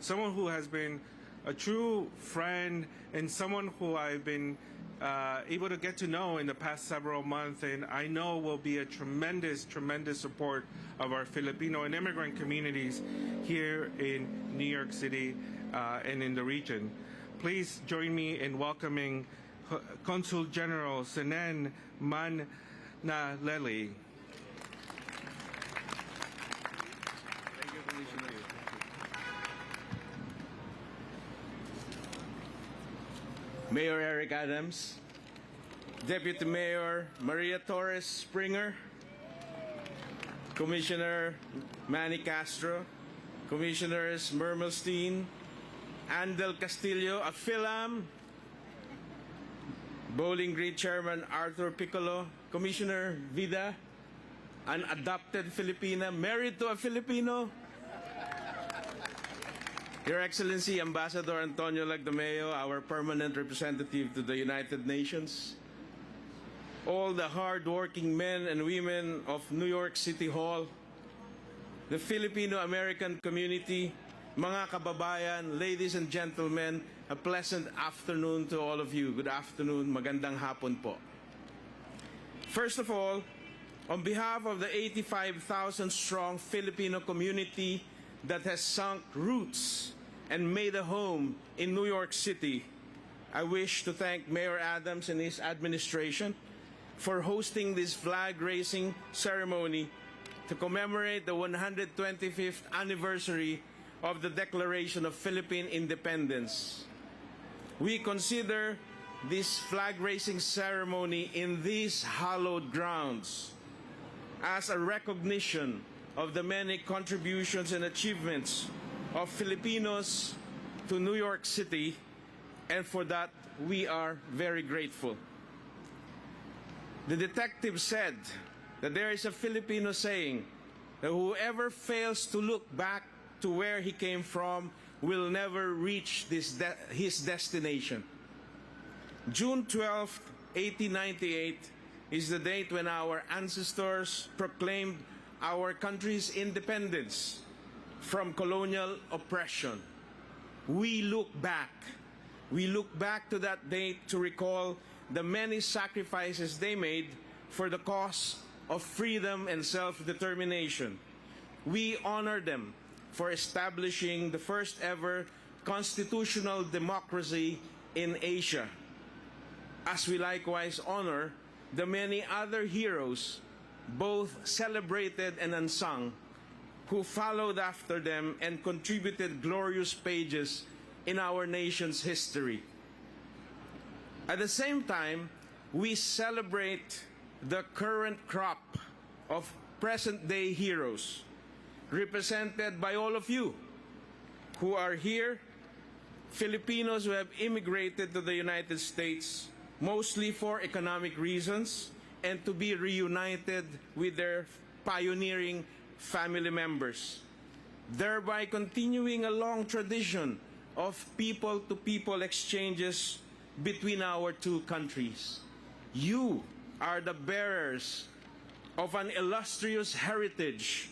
someone who has been a true friend and someone who I've been able to get to know in the past several months, and I know will be a tremendous support of our Filipino and immigrant communities here in New York City and in the region. Please join me in welcoming Consul General Senen Manaleli. Mayor Eric Adams, Deputy Mayor Maria Torres Springer, Commissioner Manny Castro, Commissioners Mermelstein, Andel Castillo, a Philam, Bowling Green Chairman Arthur Piccolo, Commissioner Vida, an adopted Filipina, married to a Filipino, Your Excellency, Ambassador Antonio Lagdameo, our permanent representative to the United Nations, all the hard-working men and women of New York City Hall, the Filipino-American community, mga kababayan, ladies and gentlemen, a pleasant afternoon to all of you. Good afternoon, magandang hapon po. First of all, on behalf of the 85,000-strong Filipino community that has sunk roots and made a home in New York City, I wish to thank Mayor Adams and his administration for hosting this flag-raising ceremony to commemorate the 125th anniversary of the Declaration of Philippine Independence. We consider this flag-raising ceremony in these hallowed grounds as a recognition of the many contributions and achievements of Filipinos to New York City, and for that we are very grateful. The detective said that there is a Filipino saying that whoever fails to look back to where he came from will never reach his destination. June 12, 1898 is the date when our ancestors proclaimed our country's independence from colonial oppression. We look back. We look back to that date to recall the many sacrifices they made for the cause of freedom and self-determination. We honor them for establishing the first ever constitutional democracy in Asia, as we likewise honor the many other heroes, both celebrated and unsung, who followed after them and contributed glorious pages in our nation's history. At the same time, we celebrate the current crop of present-day heroes, represented by all of you who are here, Filipinos who have immigrated to the United States, mostly for economic reasons, and to be reunited with their pioneering family members, thereby continuing a long tradition of people-to-people exchanges between our two countries. You are the bearers of an illustrious heritage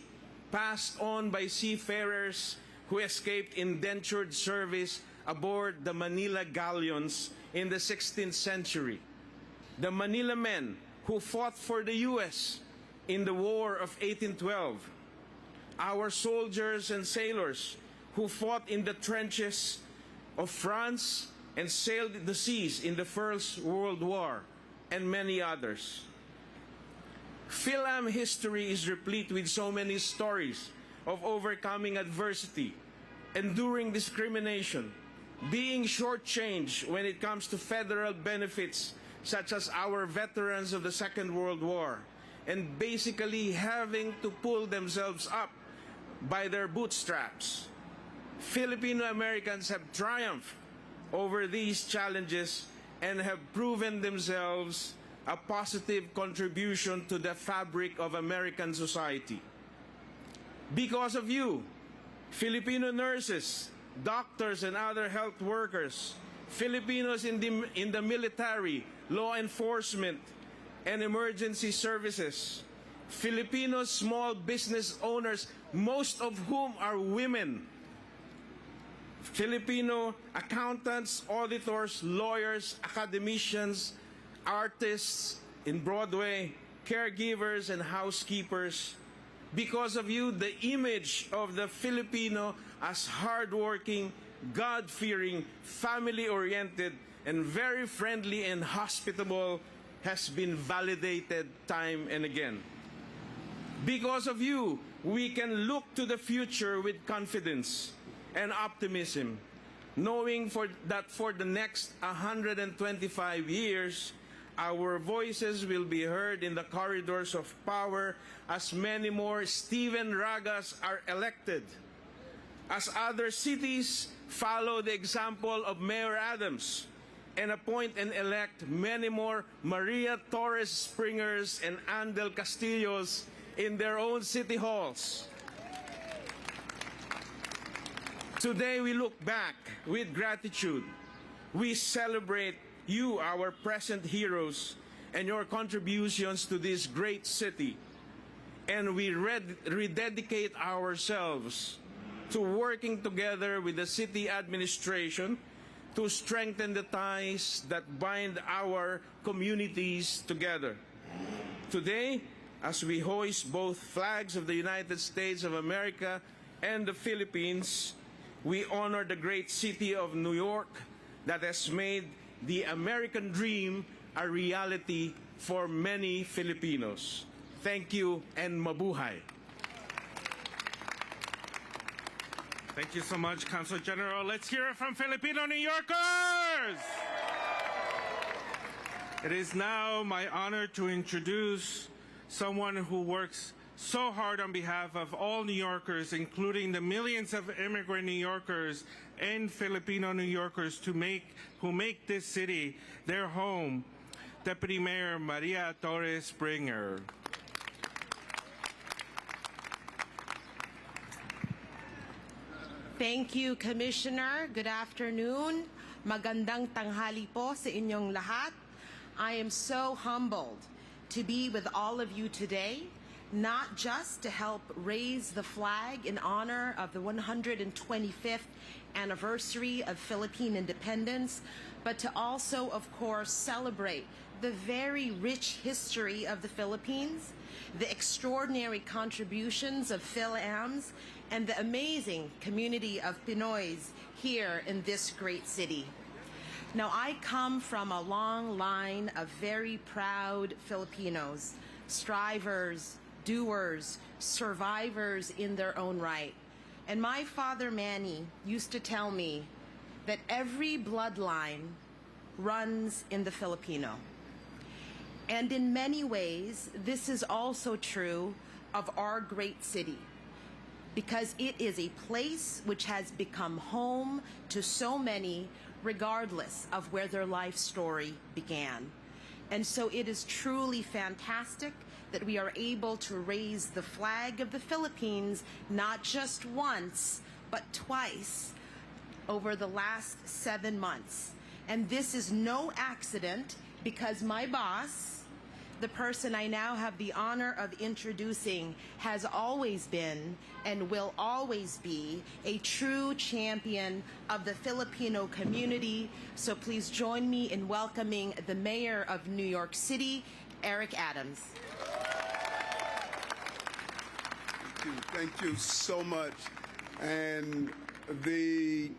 passed on by seafarers who escaped indentured service aboard the Manila galleons in the 16th century. The Manila men who fought for the U.S. in the War of 1812. Our soldiers and sailors who fought in the trenches of France and sailed the seas in the First World War, and many others. Philam history is replete with so many stories of overcoming adversity, enduring discrimination, being shortchanged when it comes to federal benefits such as our veterans of the Second World War, and basically having to pull themselves up by their bootstraps. Filipino Americans have triumphed over these challenges and have proven themselves a positive contribution to the fabric of American society. Because of you, Filipino nurses, doctors, and other health workers, Filipinos in the military, law enforcement, and emergency services, Filipino small business owners, most of whom are women, Filipino accountants, auditors, lawyers, academicians, artists in Broadway, caregivers, and housekeepers. Because of you, the image of the Filipino as hardworking, God-fearing, family-oriented, and very friendly and hospitable has been validated time and again. Because of you, we can look to the future with confidence and optimism, knowing that for the next 125 years, our voices will be heard in the corridors of power as many more Stephen Ragas are elected, as other cities follow the example of Mayor Adams and appoint and elect many more Maria Torres Springers and Andel Castillos in their own city halls. Today we look back with gratitude. We celebrate you, our present heroes, and your contributions to this great city. And we rededicate ourselves to working together with the city administration to strengthen the ties that bind our communities together. Today, as we hoist both flags of the United States of America and the Philippines, we honor the great city of New York that has made the American dream a reality for many Filipinos. Thank you and mabuhay. Thank you so much, Consul General. Let's hear it from Filipino New Yorkers! It is now my honor to introduce someone who works so hard on behalf of all New Yorkers, including the millions of immigrant New Yorkers and Filipino New Yorkers who make this city their home, Deputy Mayor Maria Torres Springer. Thank you, Commissioner. Good afternoon. Magandang tanghali po sa inyong lahat. I am so humbled to be with all of you today, not just to help raise the flag in honor of the 125th anniversary of Philippine independence, but to also, of course, celebrate the very rich history of the Philippines, the extraordinary contributions of Phil-Ams, and the amazing community of Pinoys here in this great city. Now, I come from a long line of very proud Filipinos, strivers, doers, survivors in their own right. And my father, Manny, used to tell me that every bloodline runs in the Filipino. And in many ways, this is also true of our great city, because it is a place which has become home to so many, regardless of where their life story began. And so it is truly fantastic that we are able to raise the flag of the Philippines not just once, but twice over the last 7 months. And this is no accident, because my boss, the person I now have the honor of introducing, has always been and will always be a true champion of the Filipino community. So please join me in welcoming the Mayor of New York City, Eric Adams. Thank you so much. And the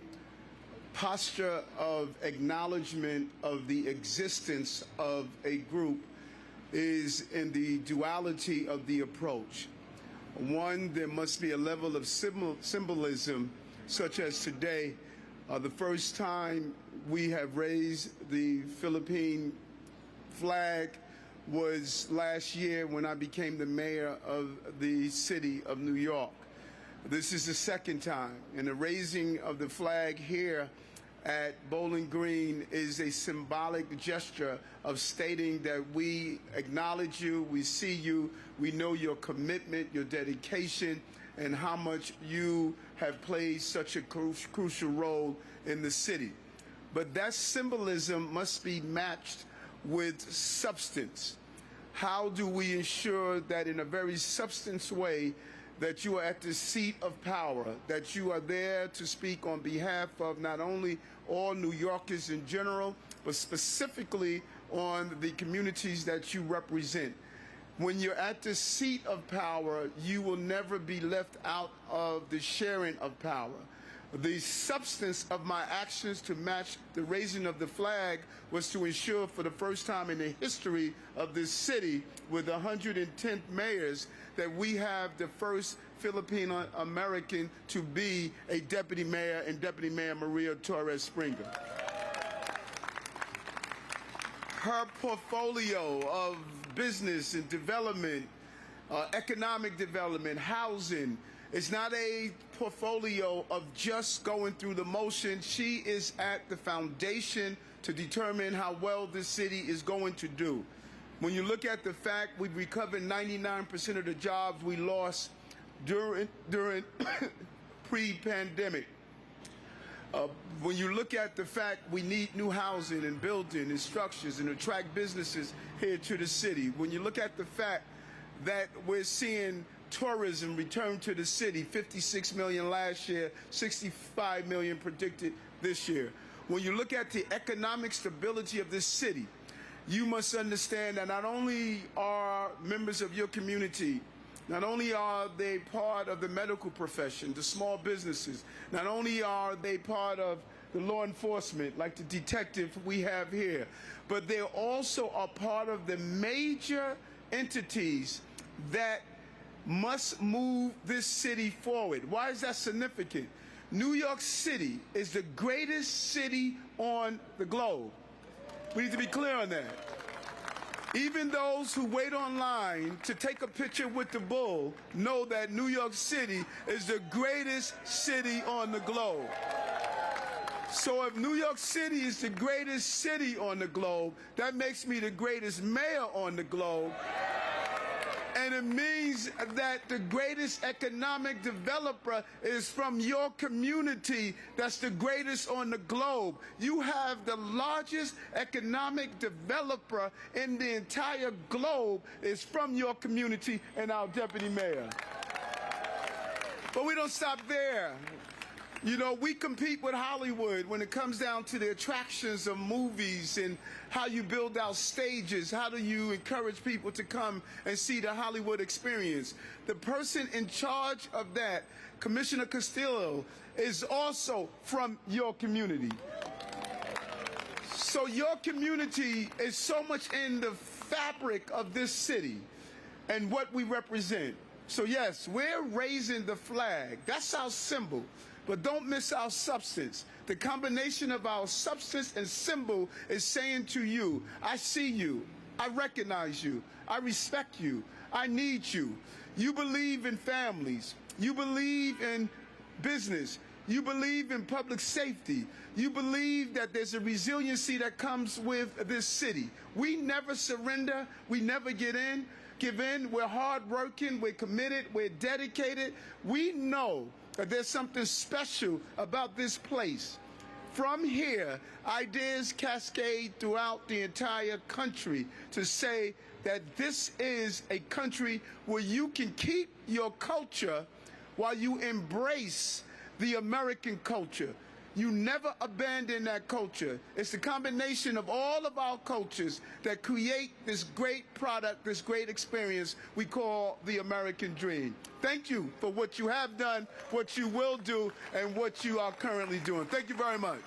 posture of acknowledgement of the existence of a group is in the duality of the approach. One, there must be a level of symbolism, such as today, the first time we have raised the Philippine flag was last year when I became the mayor of the city of New York. This is the second time, and the raising of the flag here at Bowling Green is a symbolic gesture of stating that we acknowledge you, we see you, we know your commitment, your dedication, and how much you have played such a crucial role in the city. But that symbolism must be matched with substance. How do we ensure that in a very substance way that you are at the seat of power, that you are there to speak on behalf of not only all New Yorkers in general, but specifically on the communities that you represent. When you're at the seat of power, you will never be left out of the sharing of power. The substance of my actions to match the raising of the flag was to ensure for the first time in the history of this city with 110 mayors that we have the first Filipino American to be a deputy mayor, and Deputy Mayor Maria Torres Springer. Her portfolio of business and development, economic development, housing, it's not a portfolio of just going through the motion. She is at the foundation to determine how well this city is going to do. When you look at the fact we've recovered 99% of the jobs we lost during pre-pandemic. When you look at the fact we need new housing and building and structures and attract businesses here to the city. When you look at the fact that we're seeing tourism return to the city, 56 million last year, 65 million predicted this year. When you look at the economic stability of this city, you must understand that not only are members of your community, not only are they part of the medical profession, the small businesses, not only are they part of the law enforcement, like the detective we have here, but they also are part of the major entities that must move this city forward. Why is that significant? New York City is the greatest city on the globe. We need to be clear on that. Even those who wait online to take a picture with the bull know that New York City is the greatest city on the globe. So if New York City is the greatest city on the globe, that makes me the greatest mayor on the globe. And it means that the greatest economic developer is from your community. That's the greatest on the globe. You have the largest economic developer in the entire globe is from your community and our deputy mayor. But we don't stop there. You know, we compete with Hollywood when it comes down to the attractions of movies and how you build out stages. How do you encourage people to come and see the Hollywood experience? The person in charge of that, Commissioner Castillo, is also from your community. So your community is so much in the fabric of this city and what we represent. So yes, we're raising the flag. That's our symbol. But don't miss our substance. The combination of our substance and symbol is saying to you, I see you, I recognize you, I respect you, I need you. You believe in families, you believe in business, you believe in public safety, you believe that there's a resiliency that comes with this city. We never surrender, we never give in, we're hardworking, we're committed, we're dedicated. We know that there's something special about this place. From here, ideas cascade throughout the entire country to say that this is a country where you can keep your culture while you embrace the American culture. You never abandon that culture. It's the combination of all of our cultures that create this great product, this great experience we call the American dream. Thank you for what you have done, what you will do, and what you are currently doing. Thank you very much.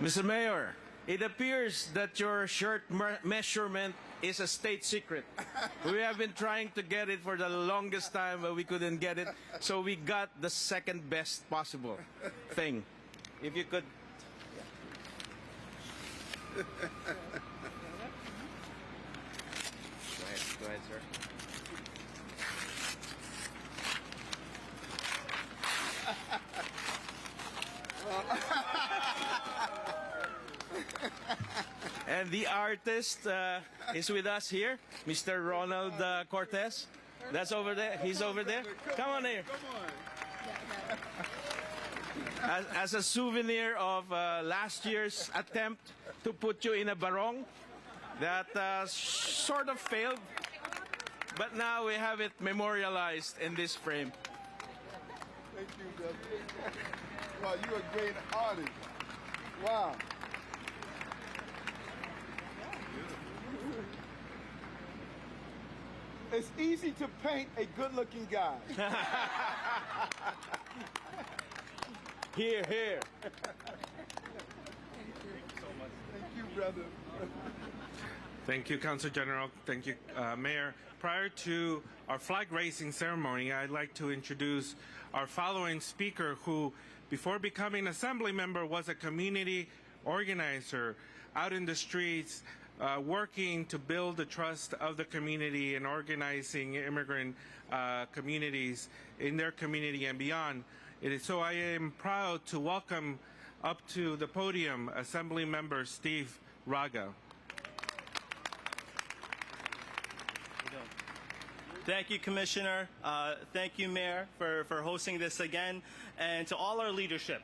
Mr. Mayor, it appears that your shirt measurement is a state secret. We have been trying to get it for the longest time, but we couldn't get it. So we got the second best possible thing. If you could. Go ahead, sir. And the artist is with us here, Mr. Ronald Cortez. That's over there. He's over there. Come on here. As a souvenir of last year's attempt to put you in a barong, that sort of failed, but now we have it memorialized in this frame. Thank you, brother. Wow, you're a great artist. Wow. It's easy to paint a good-looking guy. Here, here. Thank you, brother. Thank you, Council General. Thank you, Mayor. Prior to our flag raising ceremony, I'd like to introduce our following speaker who, before becoming assembly member, was a community organizer out in the streets, working to build the trust of the community and organizing immigrant communities in their community and beyond. So I am proud to welcome up to the podium Assembly Member Steve Raga. Thank you, Commissioner. Thank you, Mayor, for hosting this again, and to all our leadership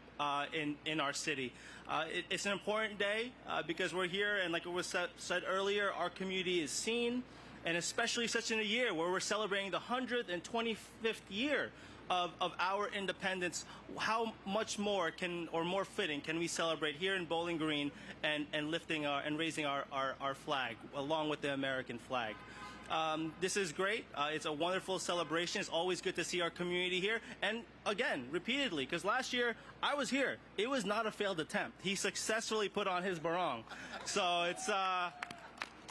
in our city. It's an important day because we're here, and like it was said earlier, our community is seen, and especially such in a year where we're celebrating the 125th year of our independence. How much more more fitting can we celebrate here in Bowling Green and lifting and raising our flag along with the American flag? This is great. It's a wonderful celebration. It's always good to see our community here. And again, repeatedly, because last year I was here. It was not a failed attempt. He successfully put on his barong. So it's,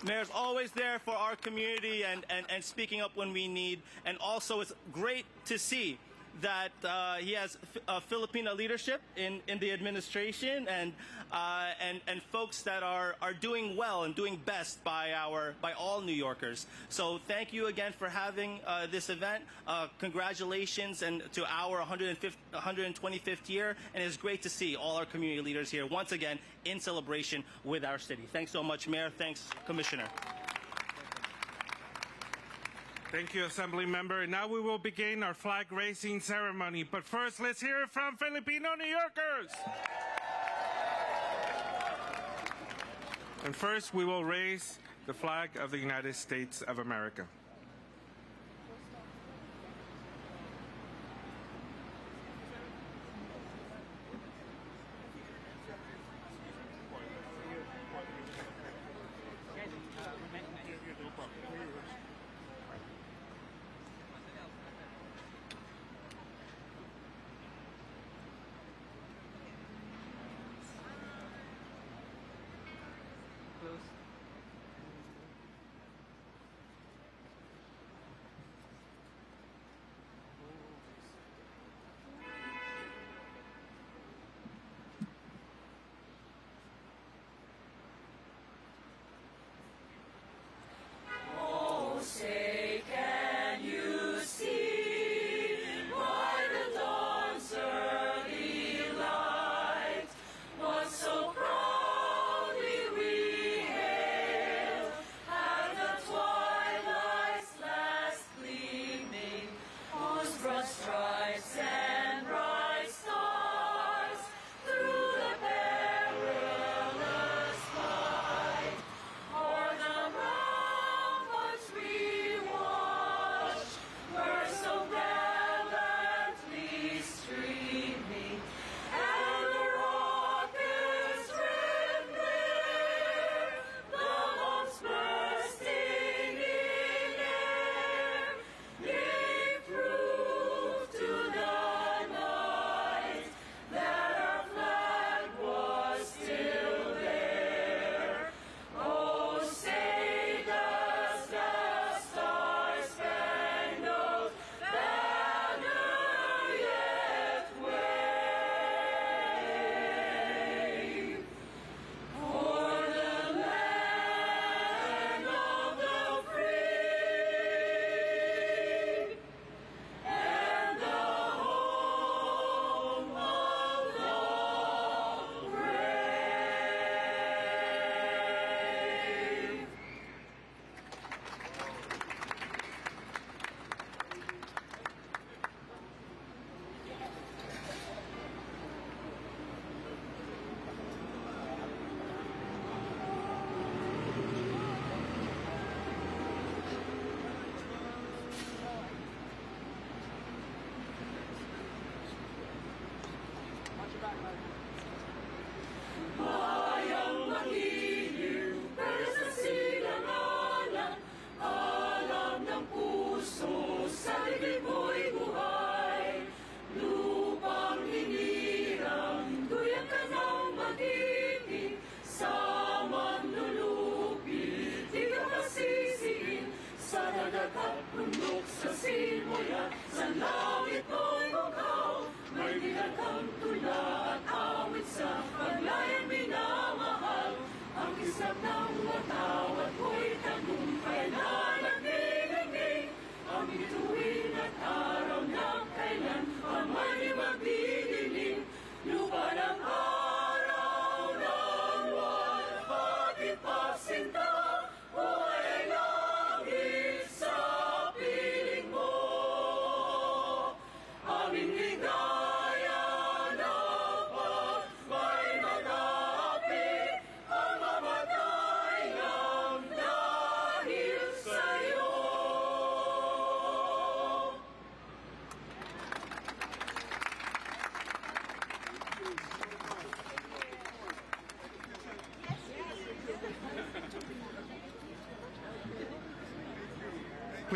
Mayor's always there for our community and speaking up when we need. And also it's great to see that he has Filipino leadership in the administration and folks that are doing well and doing best by all New Yorkers. So thank you again for having this event. Congratulations and to our 125th year, and it's great to see all our community leaders here once again in celebration with our city. Thanks so much, Mayor. Thanks, Commissioner. Thank you, Assembly Member. And now we will begin our flag raising ceremony. But first, let's hear it from Filipino New Yorkers. And first, we will raise the flag of the United States of America.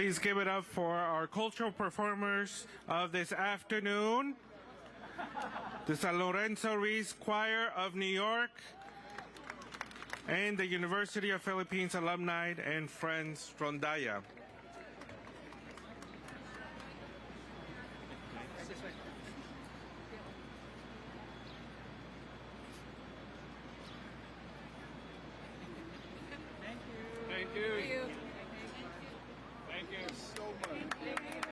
Please give it up for our cultural performers of this afternoon. The San Lorenzo Reese Choir of New York and the University of Philippines Alumni and Friends Rondalla.